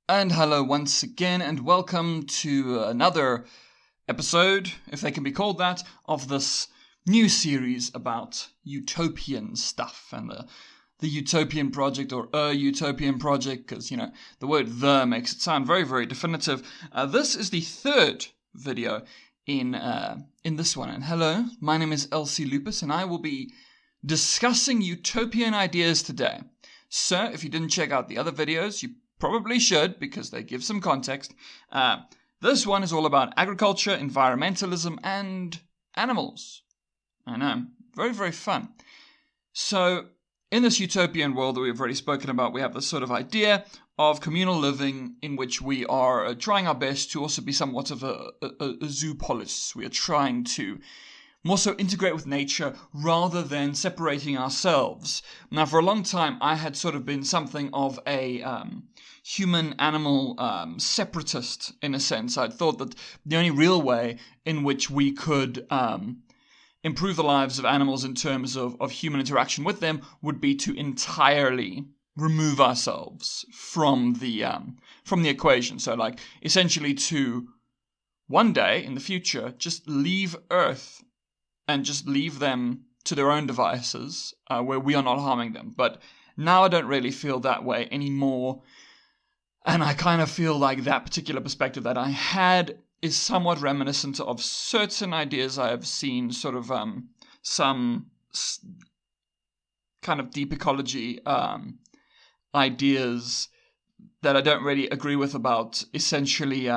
And hello once again, and welcome to another episode, if they can be called that, of this new series about utopian stuff and the Utopian project, or a Utopian project, because, the word "the" makes it sound very, very definitive. This is the third video in this one. And hello, my name is Lupus, and I will be discussing utopian ideas today. So, if you didn't check out the other videos, you probably should, because they give some context. This one is all about agriculture, environmentalism, and animals. I know, very, very fun. So, in this utopian world that we've already spoken about, we have this sort of idea of communal living in which we are trying our best to also be somewhat of a zoopolis. We are trying to more so integrate with nature rather than separating ourselves. Now, for a long time, I had sort of been something of a human-animal separatist, in a sense. I thought that the only real way in which we could improve the lives of animals in terms of human interaction with them would be to entirely remove ourselves from the equation. So, like, essentially to one day in the future just leave Earth and just leave them to their own devices, where we are not harming them. But now I don't really feel that way anymore, and I kind of feel like that particular perspective that I had is somewhat reminiscent of certain ideas I have seen, sort of some kind of deep ecology ideas that I don't really agree with, about essentially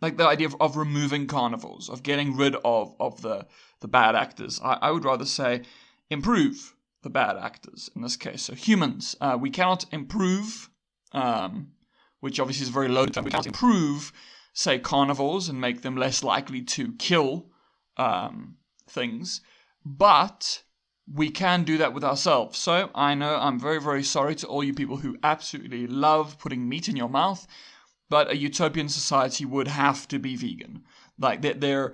like the idea of removing carnivores, of getting rid of the bad actors. I would rather say improve the bad actors in this case. So humans, we cannot improve, which obviously is a very loaded term. We cannot improve, say, carnivores and make them less likely to kill things, but we can do that with ourselves. So I know I'm very, very sorry to all you people who absolutely love putting meat in your mouth, but a utopian society would have to be vegan. Like, a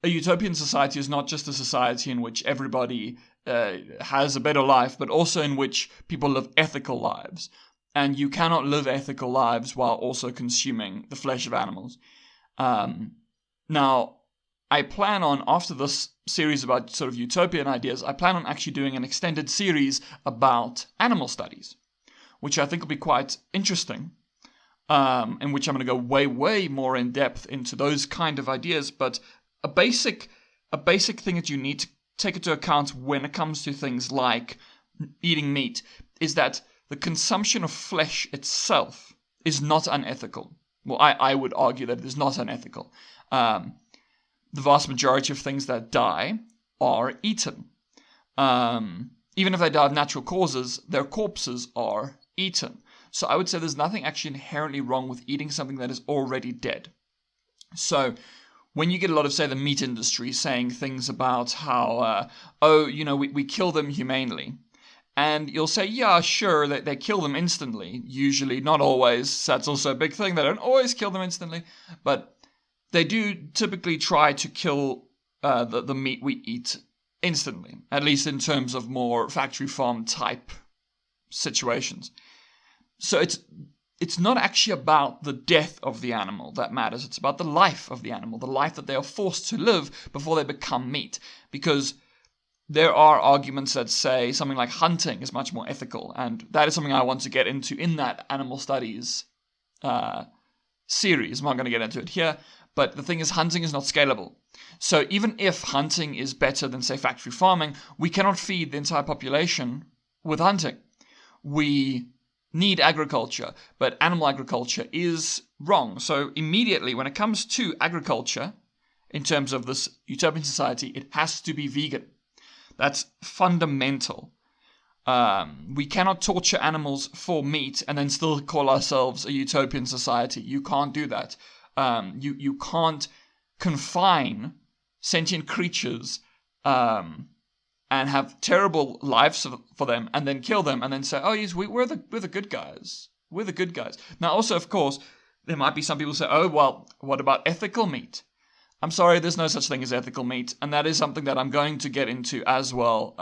utopian society is not just a society in which everybody has a better life, but also in which people live ethical lives. And you cannot live ethical lives while also consuming the flesh of animals. Now, I plan on, after this series about sort of utopian ideas, I plan on actually doing an extended series about animal studies, which I think will be quite interesting. In which I'm going to go way, way more in depth into those kind of ideas. But a basic thing that you need to take into account when it comes to things like eating meat is that the consumption of flesh itself is not unethical. Well, I would argue that it is not unethical. The vast majority of things that die are eaten. Even if they die of natural causes, their corpses are eaten. So I would say there's nothing actually inherently wrong with eating something that is already dead. So when you get a lot of, say, the meat industry saying things about how, we kill them humanely, and you'll say, yeah, sure, they kill them instantly. Usually, not always. That's also a big thing. They don't always kill them instantly, but they do typically try to kill the meat we eat instantly, at least in terms of more factory farm type situations. So it's not actually about the death of the animal that matters. It's about the life of the animal, the life that they are forced to live before they become meat. Because there are arguments that say something like hunting is much more ethical, and that is something I want to get into in that animal studies series. I'm not going to get into it here, but the thing is, hunting is not scalable. So even if hunting is better than, say, factory farming, we cannot feed the entire population with hunting. We need agriculture, but animal agriculture is wrong. So immediately, when it comes to agriculture, in terms of this utopian society, it has to be vegan. That's fundamental. We cannot torture animals for meat and then still call ourselves a utopian society. You can't do that. You can't confine sentient creatures and have terrible lives for them, and then kill them, and then say, oh yes, we're the good guys. We're the good guys. Now, also, of course, there might be some people who say, oh, well, what about ethical meat? I'm sorry, there's no such thing as ethical meat, and that is something that I'm going to get into as well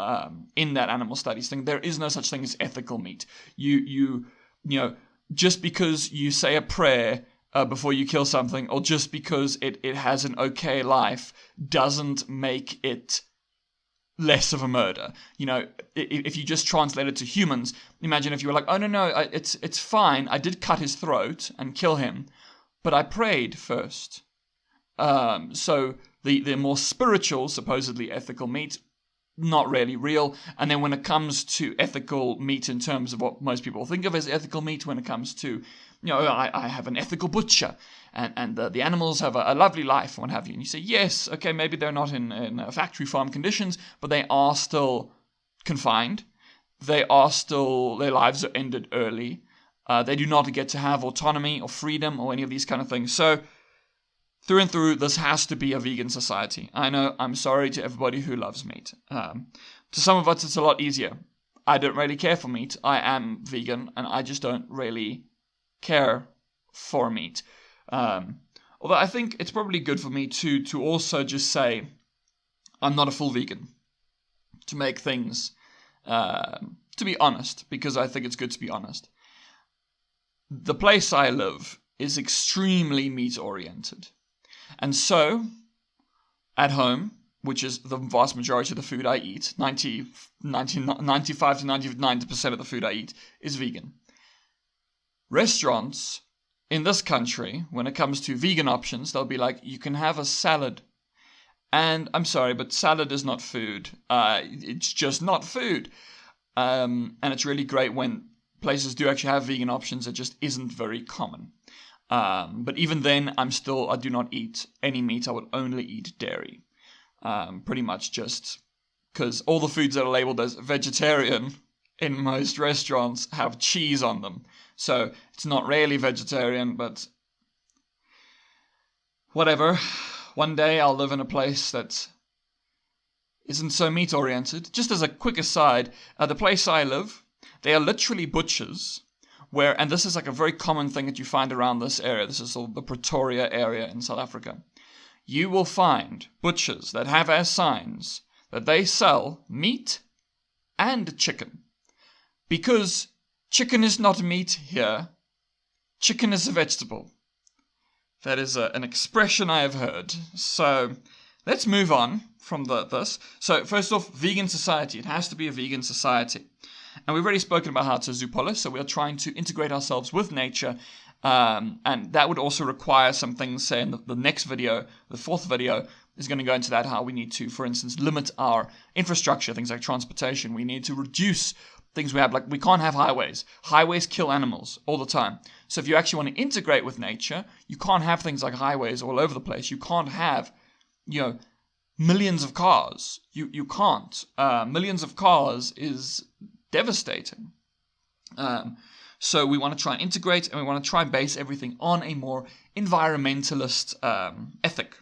in that animal studies thing. There is no such thing as ethical meat. You know, just because you say a prayer before you kill something, or just because it has an okay life, doesn't make it less of a murder. If you just translate it to humans, imagine if you were like, oh no, it's fine, I did cut his throat and kill him, but I prayed first. So the more spiritual, supposedly ethical meat, not really real. And then when it comes to ethical meat in terms of what most people think of as ethical meat, when it comes to, I have an ethical butcher, and the animals have a lovely life, and what have you. And you say, yes, okay, maybe they're not in factory farm conditions, but they are still confined. Their lives are ended early. They do not get to have autonomy or freedom or any of these kind of things. So, through and through, this has to be a vegan society. I know, I'm sorry to everybody who loves meat. To some of us, it's a lot easier. I don't really care for meat. I am vegan, and I just don't really care for meat. Although I think it's probably good for me to also just say I'm not a full vegan. To make things, to be honest, because I think it's good to be honest. The place I live is extremely meat-oriented. And so, at home, which is the vast majority of the food I eat, 95 to 99% of the food I eat is vegan. Restaurants in this country, when it comes to vegan options, they'll be like, you can have a salad. And I'm sorry, but salad is not food. It's just not food. And it's really great when places do actually have vegan options. It just isn't very common. But even then, I do not eat any meat. I would only eat dairy. Pretty much just because all the foods that are labeled as vegetarian in most restaurants have cheese on them. So it's not really vegetarian, but whatever. One day I'll live in a place that isn't so meat-oriented. Just as a quick aside, the place I live, they are literally butchers. And this is like a very common thing that you find around this area. This is the Pretoria area in South Africa. You will find butchers that have as signs that they sell meat and chicken. Because chicken is not meat here. Chicken is a vegetable. That is an expression I have heard. So let's move on from this. So first off, vegan society. It has to be a vegan society. And we've already spoken about how to zoopolis, so we are trying to integrate ourselves with nature, and that would also require some things, say in the next video, the fourth video, is going to go into that, how we need to, for instance, limit our infrastructure, things like transportation. We need to reduce things we have, like we can't have highways. Highways kill animals all the time. So if you actually want to integrate with nature, you can't have things like highways all over the place. You can't have, millions of cars. You can't. Millions of cars is devastating. So we want to try and integrate, and we want to try and base everything on a more environmentalist ethic.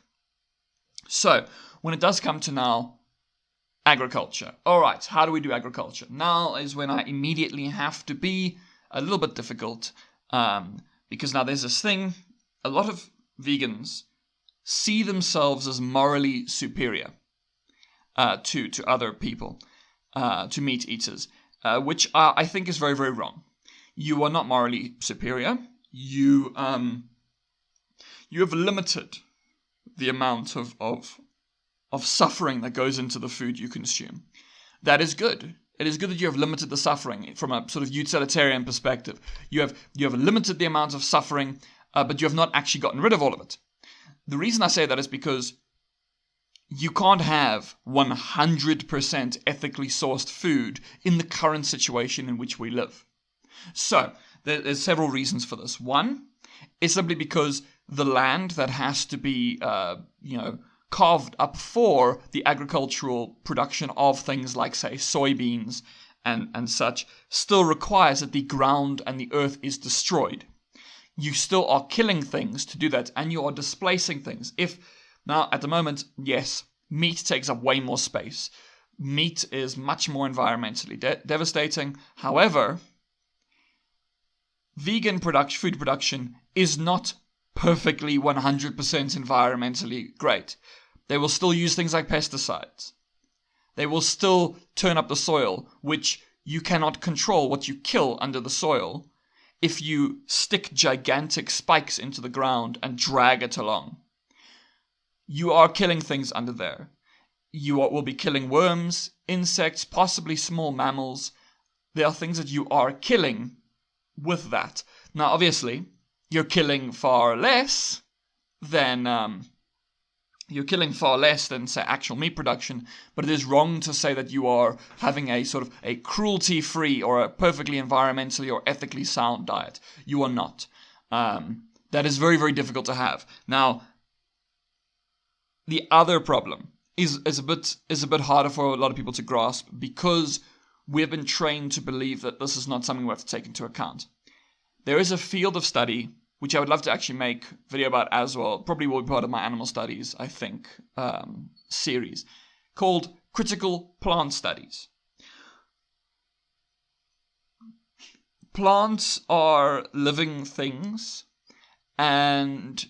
So when it does come to now agriculture, all right, how do we do agriculture? Now is when I immediately have to be a little bit difficult, because now there's this thing, a lot of vegans see themselves as morally superior to other people, to meat eaters. Which I think is very, very wrong. You are not morally superior. You have limited the amount of suffering that goes into the food you consume. That is good. It is good that you have limited the suffering from a sort of utilitarian perspective. You have limited the amount of suffering, but you have not actually gotten rid of all of it. The reason I say that is because you can't have 100% ethically sourced food in the current situation in which we live. So, there's several reasons for this. One is simply because the land that has to be, carved up for the agricultural production of things like, say, soybeans and such, still requires that the ground and the earth is destroyed. You still are killing things to do that, and you are displacing things. Now, at the moment, yes, meat takes up way more space. Meat is much more environmentally devastating. However, vegan food production is not perfectly 100% environmentally great. They will still use things like pesticides. They will still turn up the soil, which you cannot control what you kill under the soil. if you stick gigantic spikes into the ground and drag it along. You are killing things under there. You will be killing worms, insects, possibly small mammals. There are things that you are killing with that. Now, obviously, you're killing far less than say actual meat production, but it is wrong to say that you are having a sort of a cruelty-free or a perfectly environmentally or ethically sound diet. You are not. That is very, very difficult to have. Now, the other problem is a bit harder for a lot of people to grasp, because we have been trained to believe that this is not something we have to take into account. There is a field of study, which I would love to actually make a video about as well, probably will be part of my animal studies, I think, series, called critical plant studies. Plants are living things, and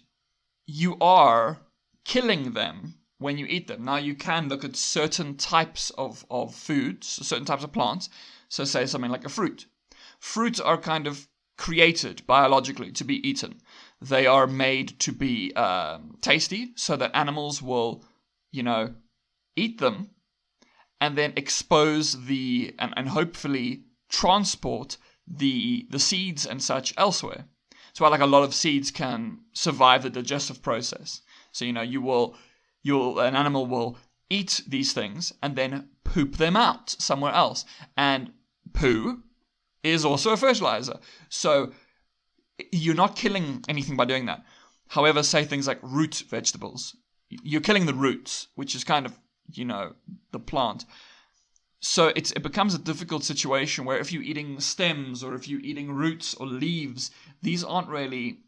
you are killing them when you eat them. Now, you can look at certain types of foods, certain types of plants, so say something like a fruit. Fruits are kind of created biologically to be eaten. They are made to be tasty, so that animals will, eat them, and then expose and hopefully transport the seeds and such elsewhere. So like a lot of seeds can survive the digestive process. So an animal will eat these things and then poop them out somewhere else. And poo is also a fertilizer. So you're not killing anything by doing that. However, say things like root vegetables. You're killing the roots, which is kind of, the plant. So it becomes a difficult situation where if you're eating stems or if you're eating roots or leaves, these aren't really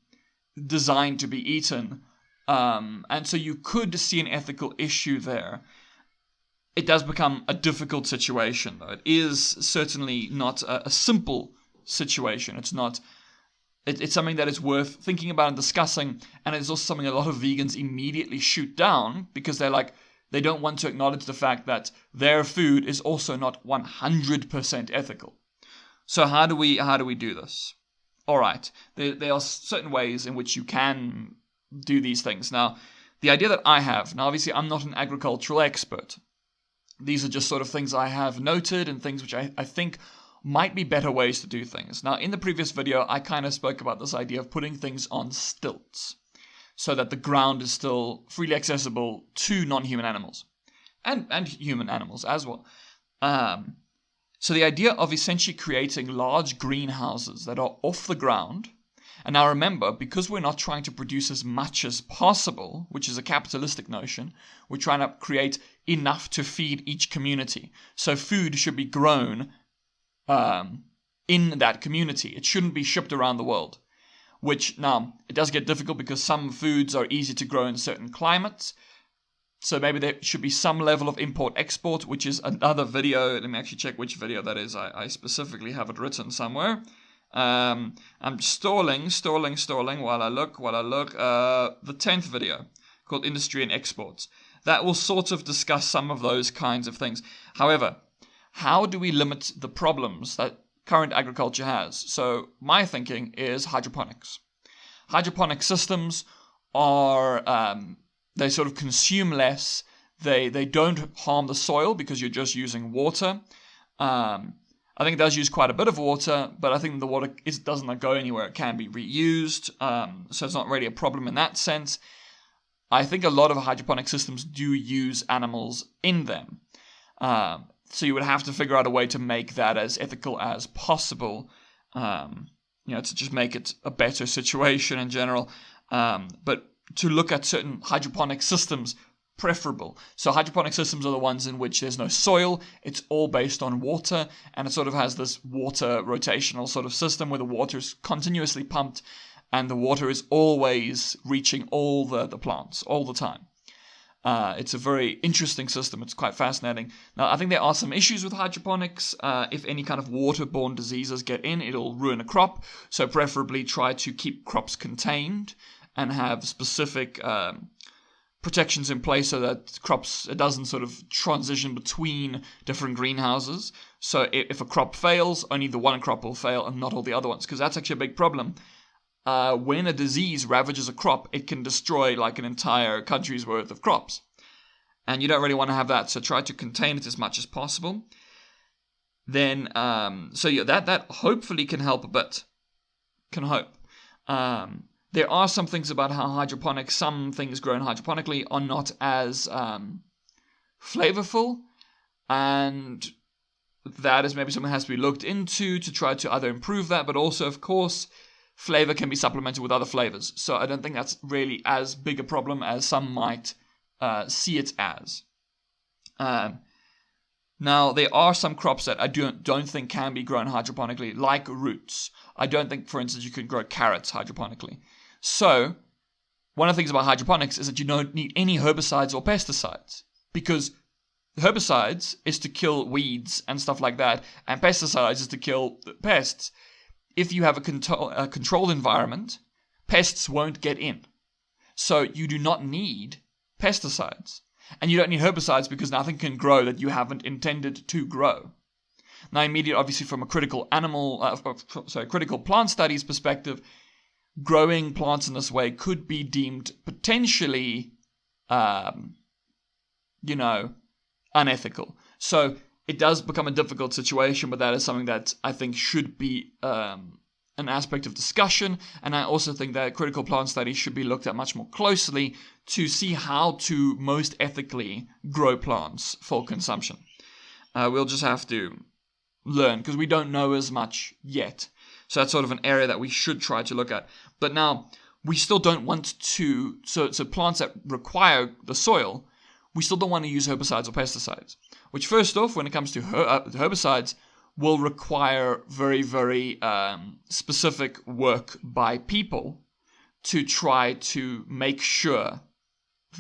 designed to be eaten. And so you could see an ethical issue there. It does become a difficult situation, though. It is certainly not a simple situation. It's not. It's something that is worth thinking about and discussing, and it's also something a lot of vegans immediately shoot down because they don't want to acknowledge the fact that their food is also not 100% ethical. So how do we do this? All right, there are certain ways in which you can do these things. Now, the idea that I have, now obviously I'm not an agricultural expert. These are just sort of things I have noted and things which I think might be better ways to do things. Now, in the previous video, I kind of spoke about this idea of putting things on stilts so that the ground is still freely accessible to non-human animals and human animals as well. So the idea of essentially creating large greenhouses that are off the ground. And now remember, because we're not trying to produce as much as possible, which is a capitalistic notion, we're trying to create enough to feed each community. So food should be grown in that community. It shouldn't be shipped around the world. Which, now, it does get difficult because some foods are easy to grow in certain climates. So maybe there should be some level of import-export, which is another video. Let me actually check which video that is. I specifically have it written somewhere. I'm stalling while I look. The 10th video, called Industry and Exports. That will sort of discuss some of those kinds of things. However, how do we limit the problems that current agriculture has? So my thinking is hydroponics. Hydroponic systems are, they sort of consume less. They don't harm the soil because you're just using water. I think it does use quite a bit of water, but I think the water doesn't go anywhere. It can be reused, so it's not really a problem in that sense. I think a lot of hydroponic systems do use animals in them. So you would have to figure out a way to make that as ethical as possible, to just make it a better situation in general. But to look at certain hydroponic systems, preferable. So hydroponic systems are the ones in which there's no soil, it's all based on water, and it sort of has this water rotational sort of system where the water is continuously pumped and the water is always reaching all the plants all the time. It's a very interesting system. It's quite fascinating. Now, I think there are some issues with hydroponics. If any kind of waterborne diseases get in, it'll ruin a crop. So preferably try to keep crops contained and have specific protections in place so that it doesn't sort of transition between different greenhouses. So if a crop fails, only the one crop will fail and not all the other ones, because that's actually a big problem. When a disease ravages a crop, it can destroy like an entire country's worth of crops. And you don't really want to have that, so try to contain it as much as possible. Then, that hopefully can help a bit. Can hope. There are some things about how some things grown hydroponically are not as flavorful, and that is maybe something that has to be looked into to try to either improve that, but also, of course, flavor can be supplemented with other flavors. So I don't think that's really as big a problem as some might see it as. Now, there are some crops that I don't think can be grown hydroponically, like roots. I don't think, for instance, you can grow carrots hydroponically. So, one of the things about hydroponics is that you don't need any herbicides or pesticides, because herbicides is to kill weeds and stuff like that, and pesticides is to kill pests. If you have a controlled environment, pests won't get in. So you do not need pesticides. And you don't need herbicides because nothing can grow that you haven't intended to grow. Now, immediately, obviously, from a critical plant studies perspective, growing plants in this way could be deemed potentially, unethical. So it does become a difficult situation, but that is something that I think should be an aspect of discussion. And I also think that critical plant studies should be looked at much more closely to see how to most ethically grow plants for consumption. We'll just have to learn, because we don't know as much yet. So that's sort of an area that we should try to look at. But now, we still don't want to, so plants that require the soil, we still don't want to use herbicides or pesticides. Which, first off, when it comes to herbicides, will require very, very specific work by people to try to make sure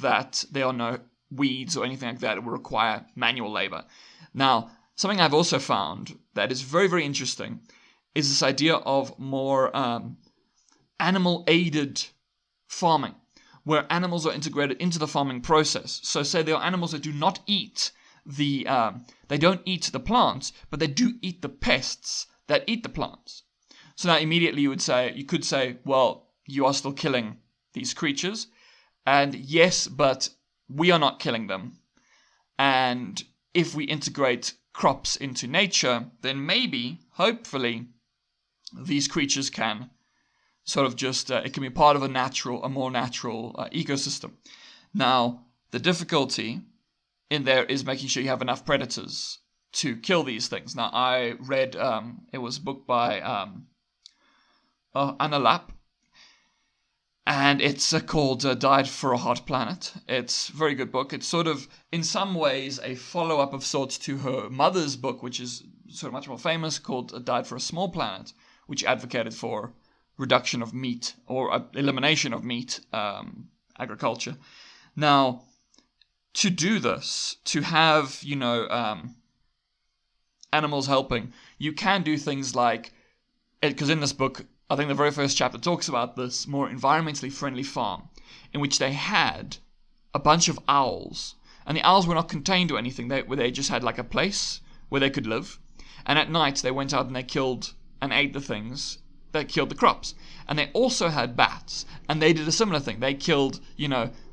that there are no weeds or anything like that. It will require manual labor. Now, something I've also found that is very, very interesting is this idea of more animal-aided farming, where animals are integrated into the farming process. So say there are animals that do not eat they don't eat the plants, but they do eat the pests that eat the plants. So now immediately you could say, well, you are still killing these creatures, and yes, but we are not killing them. And if we integrate crops into nature, then maybe, hopefully, these creatures can sort of just, it can be part of a more natural ecosystem. Now, the difficulty in there is making sure you have enough predators to kill these things. Now, I read, it was a book by Anna Lapp, and it's called Died for a Hot Planet. It's a very good book. It's sort of, in some ways, a follow-up of sorts to her mother's book, which is sort of much more famous, called Died for a Small Planet, which advocated for reduction of meat, or elimination of meat agriculture. Now, to do this, to have, animals helping, you can do things like, because in this book, I think the very first chapter talks about this more environmentally friendly farm, in which they had a bunch of owls, and the owls were not contained to anything, they just had like a place where they could live, and at night they went out and they killed and ate the things that killed the crops. And they also had bats, and they did a similar thing. They killed,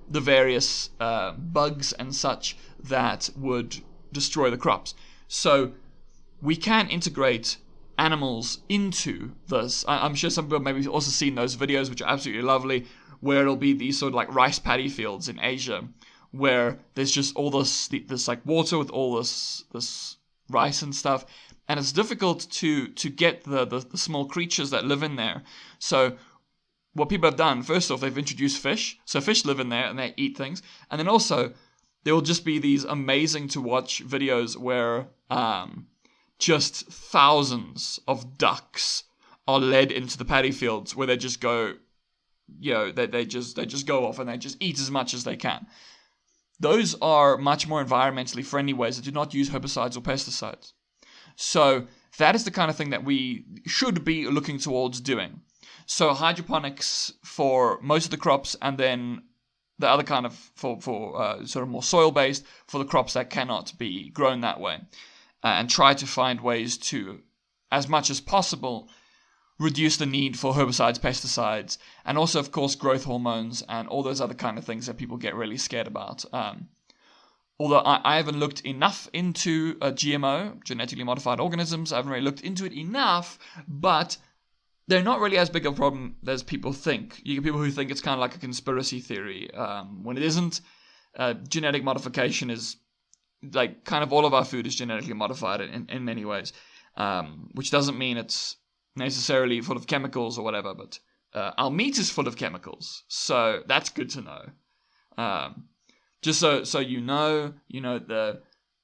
the various bugs and such that would destroy the crops. So we can integrate animals into this. I'm sure some people maybe also seen those videos, which are absolutely lovely, where it'll be these sort of like rice paddy fields in Asia, where there's just all this like water with all this rice and stuff, and it's difficult to get the small creatures that live in there. So what people have done, first off, they've introduced fish. So fish live in there and they eat things. And then also, there will just be these amazing to watch videos where just thousands of ducks are led into the paddy fields, where they just go, they just go off and they just eat as much as they can. Those are much more environmentally friendly ways that do not use herbicides or pesticides. So that is the kind of thing that we should be looking towards doing. So hydroponics for most of the crops, and then the other kind of for sort of more soil-based, for the crops that cannot be grown that way, and try to find ways to, as much as possible, reduce the need for herbicides, pesticides, and also, of course, growth hormones and all those other kind of things that people get really scared about. Although I haven't looked enough into GMO, genetically modified organisms, I haven't really looked into it enough, but they're not really as big a problem as people think. You get people who think it's kind of like a conspiracy theory, when it isn't. Genetic modification is, like, kind of all of our food is genetically modified in many ways, which doesn't mean it's necessarily full of chemicals or whatever, but our meat is full of chemicals, so that's good to know. Just so you know,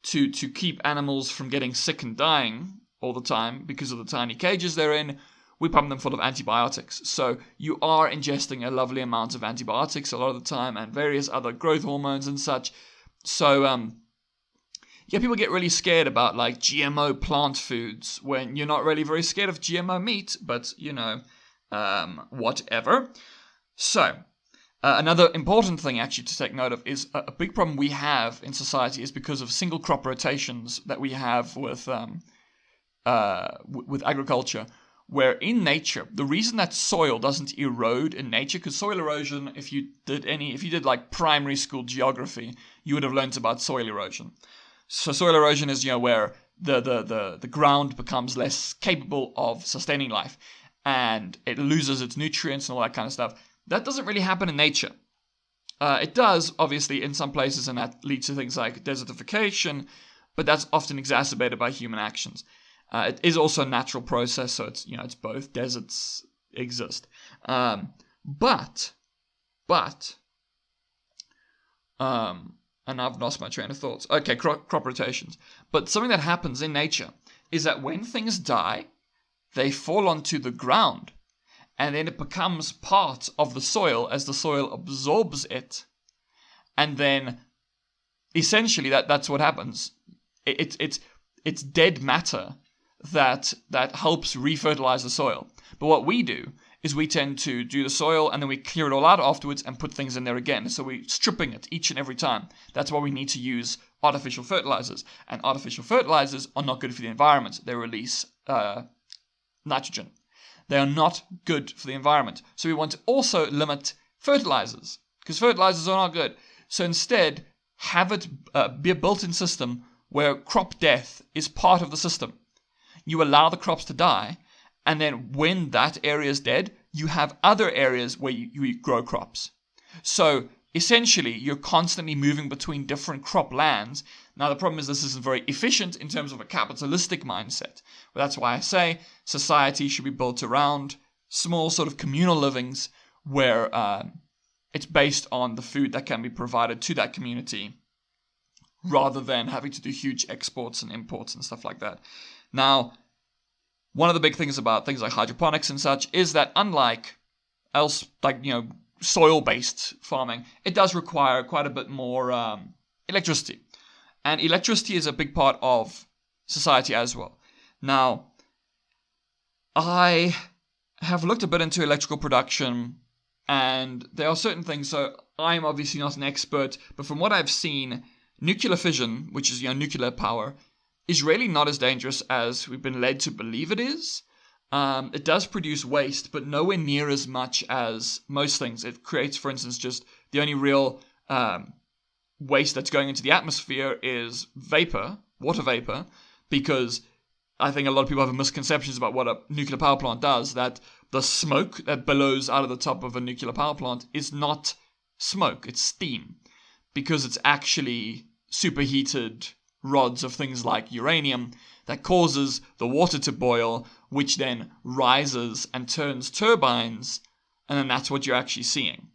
to keep animals from getting sick and dying all the time because of the tiny cages they're in, we pump them full of antibiotics. So you are ingesting a lovely amount of antibiotics a lot of the time, and various other growth hormones and such. So people get really scared about like GMO plant foods when you're not really very scared of GMO meat, but whatever. So another important thing actually to take note of is a big problem we have in society is because of single crop rotations that we have with agriculture, where in nature, the reason that soil doesn't erode in nature, because soil erosion, if you did like primary school geography, you would have learnt about soil erosion. So soil erosion is, where the ground becomes less capable of sustaining life, and it loses its nutrients and all that kind of stuff. That doesn't really happen in nature. It does, obviously, in some places, and that leads to things like desertification, but that's often exacerbated by human actions. It is also a natural process, so it's both. Deserts exist, and I've lost my train of thoughts. Okay, crop rotations. But something that happens in nature is that when things die, they fall onto the ground, and then it becomes part of the soil as the soil absorbs it, and then essentially that's what happens. It's dead matter that helps refertilize the soil. But what we do is we tend to do the soil and then we clear it all out afterwards and put things in there again. So we're stripping it each and every time. That's why we need to use artificial fertilizers. And artificial fertilizers are not good for the environment. They release nitrogen. They are not good for the environment. So we want to also limit fertilizers, because fertilizers are not good. So instead, have it be a built-in system where crop death is part of the system. You allow the crops to die, and then when that area is dead, you have other areas where you grow crops. So essentially, you're constantly moving between different crop lands. Now, the problem is this isn't very efficient in terms of a capitalistic mindset. But that's why I say society should be built around small sort of communal livings where it's based on the food that can be provided to that community, rather than having to do huge exports and imports and stuff like that. Now, one of the big things about things like hydroponics and such is that unlike soil-based farming, it does require quite a bit more electricity. And electricity is a big part of society as well. Now, I have looked a bit into electrical production, and there are certain things, so I'm obviously not an expert, but from what I've seen, nuclear fission, which is nuclear power, is really not as dangerous as we've been led to believe it is. It does produce waste, but nowhere near as much as most things. It creates, for instance, just the only real waste that's going into the atmosphere is vapor, water vapor, because I think a lot of people have misconceptions about what a nuclear power plant does, that the smoke that billows out of the top of a nuclear power plant is not smoke, it's steam, because it's actually superheated rods of things like uranium that causes the water to boil, which then rises and turns turbines, and then that's what you're actually seeing.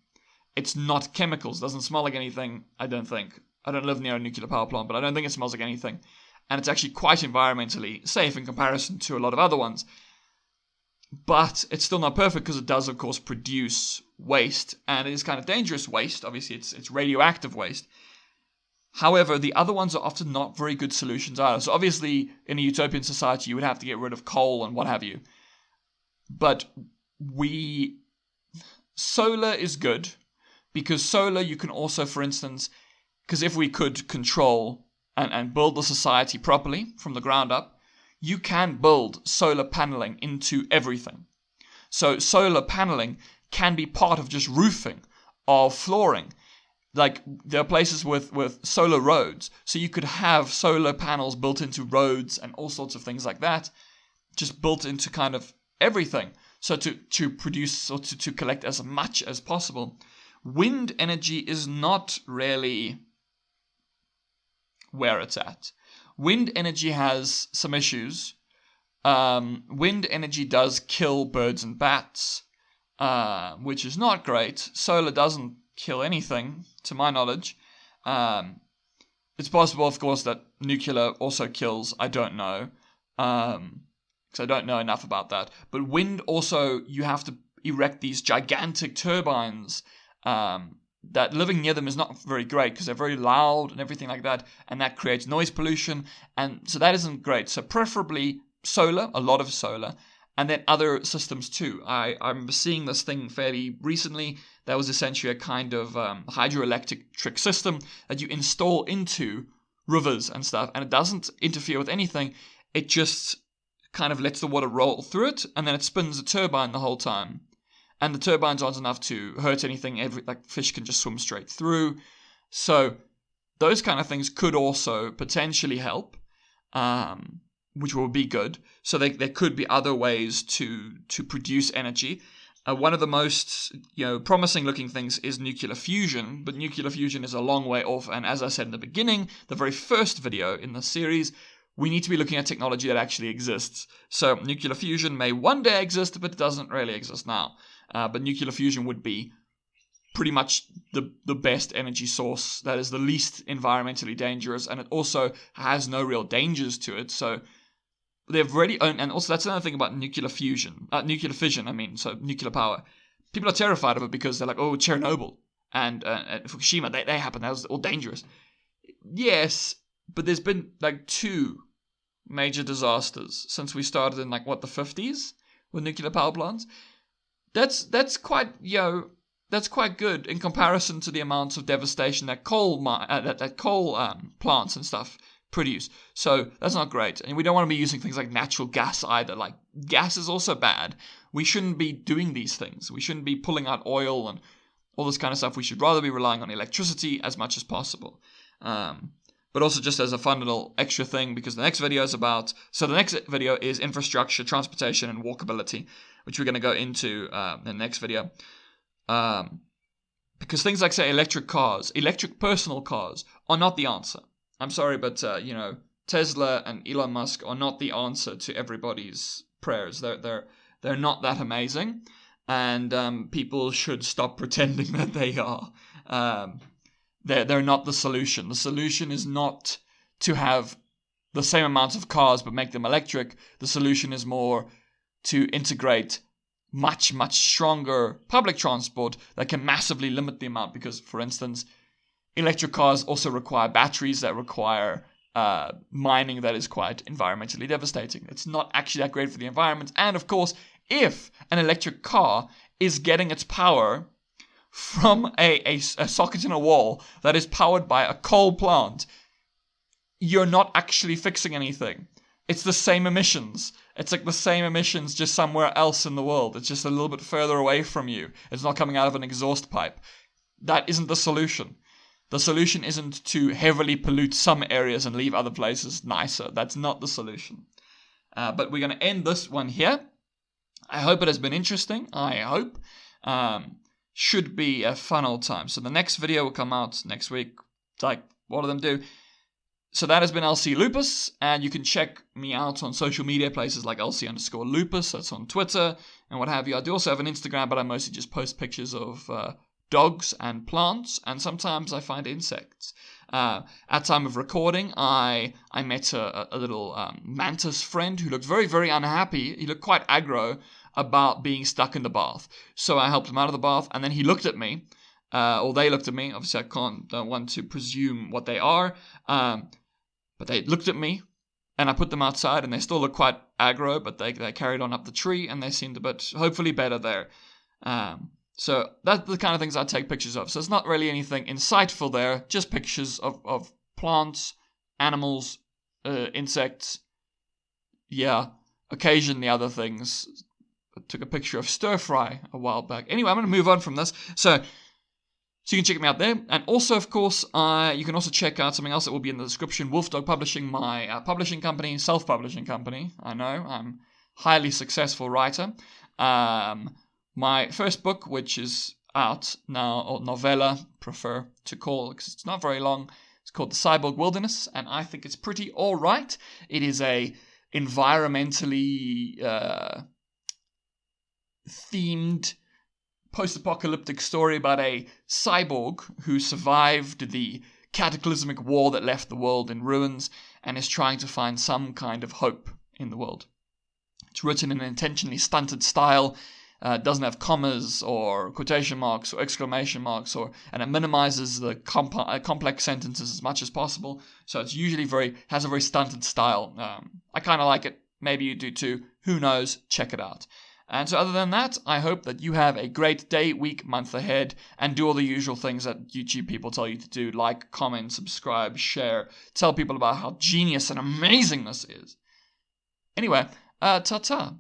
It's not chemicals, doesn't smell like anything, I don't think. I don't live near a nuclear power plant, but I don't think it smells like anything. And it's actually quite environmentally safe in comparison to a lot of other ones. But it's still not perfect because it does, of course, produce waste, and it is kind of dangerous waste. Obviously, it's radioactive waste. However, the other ones are often not very good solutions either. So obviously, in a utopian society, you would have to get rid of coal and what have you. But solar is good Because solar, you can also, for instance, because if we could control and build the society properly from the ground up, you can build solar paneling into everything. So solar paneling can be part of just roofing, of flooring. Like, there are places with solar roads, so you could have solar panels built into roads and all sorts of things like that, just built into kind of everything. So to produce or to collect as much as possible. Wind energy is not really where it's at. Wind energy has some issues. Wind energy does kill birds and bats, which is not great. Solar doesn't kill anything, to my knowledge. It's possible, of course, that nuclear also kills. I don't know. Because I don't know enough about that. But wind also, you have to erect these gigantic turbines. That living near them is not very great because they're very loud and everything like that, and that creates noise pollution, and so that isn't great. So preferably solar, a lot of solar, and then other systems too. I'm seeing this thing fairly recently that was essentially a kind of hydroelectric system that you install into rivers and stuff, and it doesn't interfere with anything. It just kind of lets the water roll through it, and then it spins a turbine the whole time. And the turbines aren't enough to hurt anything. Like, fish can just swim straight through. So those kind of things could also potentially help, which will be good. So there could be other ways to produce energy. One of the most promising looking things is nuclear fusion, but nuclear fusion is a long way off. And as I said in the beginning, the very first video in the series, we need to be looking at technology that actually exists. So nuclear fusion may one day exist, but it doesn't really exist now. But nuclear fusion would be pretty much the best energy source that is the least environmentally dangerous, and it also has no real dangers to it. So they've already owned, and also that's another thing about nuclear fission, so nuclear power. People are terrified of it because they're like, oh, Chernobyl and Fukushima, they happened, that was all dangerous. Yes, but there's been like 2 major disasters since we started in the 50s with nuclear power plants. That's quite good in comparison to the amounts of devastation that coal plants and stuff produce. So that's not great, and we don't want to be using things like natural gas either. Like, gas is also bad. We shouldn't be doing these things. We shouldn't be pulling out oil and all this kind of stuff. We should rather be relying on electricity as much as possible. But also just as a fun little extra thing, because the next video is infrastructure, transportation, and walkability, which we're going to go into in the next video. Because things like, say, electric personal cars, are not the answer. I'm sorry, but, Tesla and Elon Musk are not the answer to everybody's prayers. They're not that amazing, and people should stop pretending that they are. They're not the solution. The solution is not to have the same amount of cars but make them electric. The solution is more to integrate much, much stronger public transport that can massively limit the amount. Because, for instance, electric cars also require batteries that require mining that is quite environmentally devastating. It's not actually that great for the environment. And, of course, if an electric car is getting its power from a socket in a wall that is powered by a coal plant, you're not actually fixing anything. It's the same emissions. It's like the same emissions just somewhere else in the world. It's just a little bit further away from you. It's not coming out of an exhaust pipe. That isn't the solution. The solution isn't to heavily pollute some areas and leave other places nicer. That's not the solution. But we're going to end this one here. I hope it has been interesting. I hope. Should be a fun old time. So the next video will come out next week. Like, what do them do? So that has been LC Lupus, and you can check me out on social media places like LC_Lupus. That's on Twitter and what have you. I do also have an Instagram, but I mostly just post pictures of dogs and plants, and sometimes I find insects. At time of recording, I met a little mantis friend who looked very, very unhappy. He looked quite aggro about being stuck in the bath. So I helped him out of the bath, and then he looked at me, or they looked at me. Obviously, I don't want to presume what they are, but they looked at me, and I put them outside, and they still look quite aggro, but they carried on up the tree, and they seemed a bit, hopefully, better there. So that's the kind of things I take pictures of. So it's not really anything insightful there, just pictures of plants, animals, insects. Yeah, occasionally other things. I took a picture of stir fry a while back. Anyway, I'm going to move on from this. So you can check me out there. And also, of course, you can also check out something else that will be in the description. Wolf Dog Publishing, my publishing company, self-publishing company. I know, I'm a highly successful writer. My first book, which is out now, or novella, prefer to call, because it's not very long. It's called The Cyborg Wilderness, and I think it's pretty all right. It is a environmentally themed post-apocalyptic story about a cyborg who survived the cataclysmic war that left the world in ruins and is trying to find some kind of hope in the world. It's written in an intentionally stunted style. Doesn't have commas or quotation marks or exclamation marks, and it minimizes the complex sentences as much as possible. So it's usually has a very stunted style. I kind of like it. Maybe you do too. Who knows? Check it out. And so other than that, I hope that you have a great day, week, month ahead, and do all the usual things that YouTube people tell you to do, like, comment, subscribe, share, tell people about how genius and amazing this is. Anyway, ta-ta.